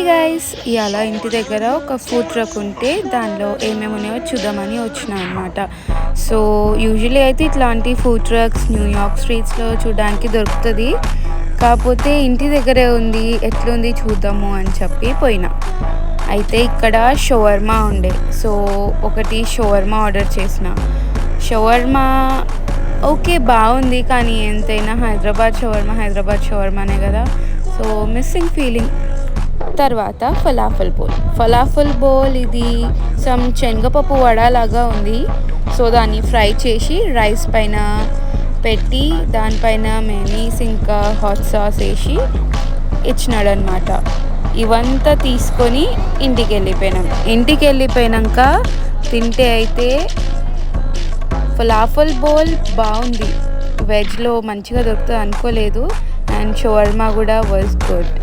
Hi guys, ఇవాళ ఇంటి దగ్గర ఒక ఫుడ్ ట్రక్ ఉంటే దానిలో ఏమేమి ఉన్నాయో చూద్దామని వచ్చిన అనమాట. సో యూజువల్లీ అయితే ఇట్లాంటి ఫుడ్ ట్రక్స్ న్యూయార్క్ స్ట్రీట్స్లో చూడడానికి దొరుకుతుంది. కాకపోతే ఇంటి దగ్గరే ఉంది, ఎట్లుంది చూద్దాము అని చెప్పి పోయినా. అయితే ఇక్కడ షవర్మా ఉండే, సో ఒకటి షవర్మా ఆర్డర్ చేసిన. షవర్మా ఓకే బాగుంది, కానీ ఎంతైనా హైదరాబాద్ షవర్మానే కదా, సో మిస్సింగ్ ఫీలింగ్. తర్వాత ఫలాఫల్ బోల్ ఇది సమ్ శనగపప్పు వడలాగా ఉంది. సో దాన్ని ఫ్రై చేసి రైస్ పైన పెట్టి దానిపైన మెనీస్ ఇంకా హాట్ సాస్ వేసి ఇచ్చినాడు అనమాట. ఇవంతా తీసుకొని ఇంటికి వెళ్ళిపోయాక తింటే అయితే ఫలాఫల్ బోల్ బాగుంది, వెజ్లో మంచిగా దొరుకుతుంది అనుకోలేదు. అండ్ షవర్మా కూడా వాజ్ గుడ్.